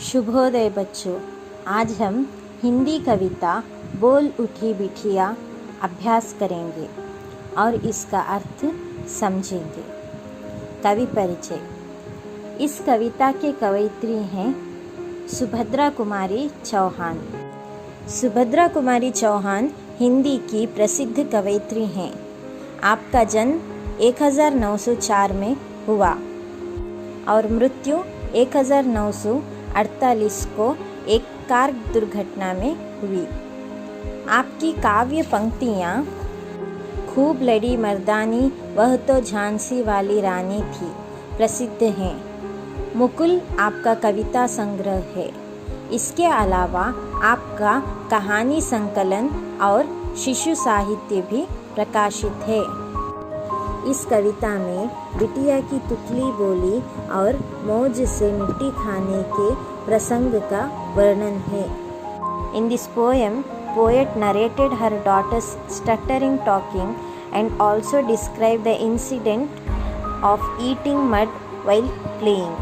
शुभोदय बच्चों। आज हम हिंदी कविता बोल उठी बिटिया अभ्यास करेंगे और इसका अर्थ समझेंगे। कवि परिचय। इस कविता के कवयित्री हैं सुभद्रा कुमारी चौहान। सुभद्रा कुमारी चौहान हिंदी की प्रसिद्ध कवयित्री हैं। आपका जन्म 1904 में हुआ और मृत्यु 1948 को एक कार दुर्घटना में हुई। आपकी काव्य पंक्तियाँ खूब लड़ी मर्दानी वह तो झांसी वाली रानी थी प्रसिद्ध हैं। मुकुल आपका कविता संग्रह है। इसके अलावा आपका कहानी संकलन और शिशु साहित्य भी प्रकाशित है। इस कविता में बिटिया की तुतली बोली और मौज से मिट्टी खाने के प्रसंग का वर्णन है। In this poem, poet narrated her daughter's stuttering talking and also described the incident of eating mud while playing.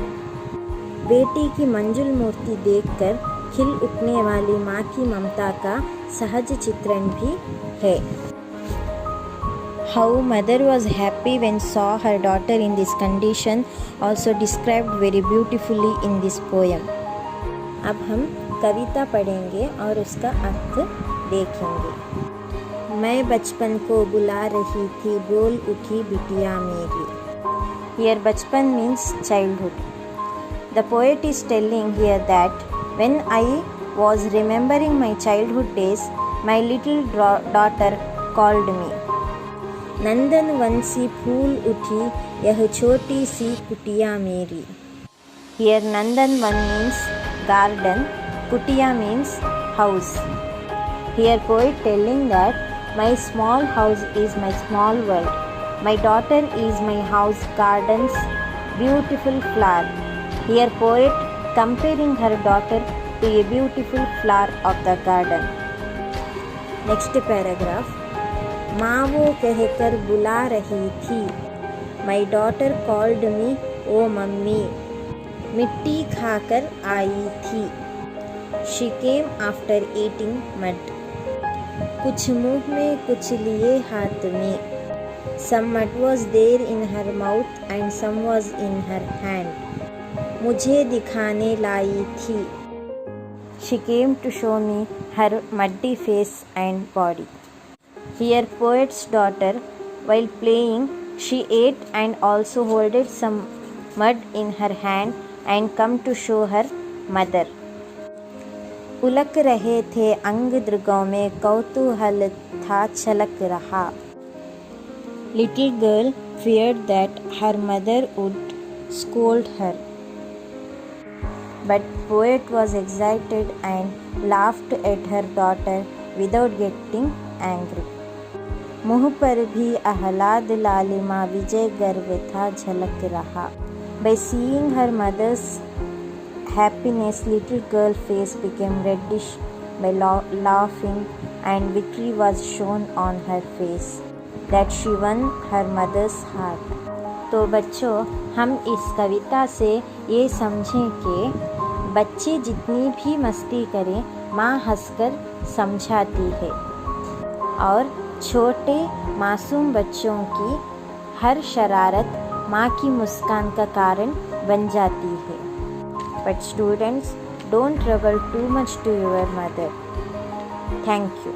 बेटी की मंजुल मूर्ति देखकर खिल उठने वाली माँ की ममता का सहज चित्रण भी है। How mother was happy when saw her daughter in this condition also described very beautifully in this poem. अब हम कविता पढ़ेंगे और उसका अर्थ देखेंगे। मैं बचपन को बुला रही थी बोल उठी बिटिया मेरी। Here बचपन means childhood. The poet is telling here that when I was remembering my childhood days, my little daughter called me. Nandan one सी फूल उठी यह छोटी सी कुटिया मेरी। Here Nandan one means garden, कुटिया means house. Here poet telling that my small house is my small world. My daughter is my house garden's beautiful flower. Here poet comparing her daughter to a beautiful flower of the garden. Next paragraph. माँ वो कहकर बुला रही थी। My daughter called me oh mummy. मिट्टी खाकर आई थी। She came after eating mud. कुछ मुँह में कुछ लिए हाथ में। Some mud was there in her mouth and some was in her hand. मुझे दिखाने लाई थी। She came to show me her muddy face and body. Here poet's daughter, while playing, she ate and also holded some mud in her hand and come to show her mother. पुलक रहे थे अंग दृगों में कौतूहल था छलक रहा। Little girl feared that her mother would scold her. But poet was excited and laughed at her daughter without getting angry. मुँह पर भी आह्लाद लालिमा विजय गर्व था झलक रहा। By seeing her mother's happiness, little girl face became reddish by laughing, and victory was shown on her face that she won her mother's heart. तो बच्चों, हम इस कविता से ये समझें कि बच्चे जितनी भी मस्ती करें माँ हंसकर समझाती है और छोटे मासूम बच्चों की हर शरारत माँ की मुस्कान का कारण बन जाती है। But students, don't trouble too much to your mother. Thank you.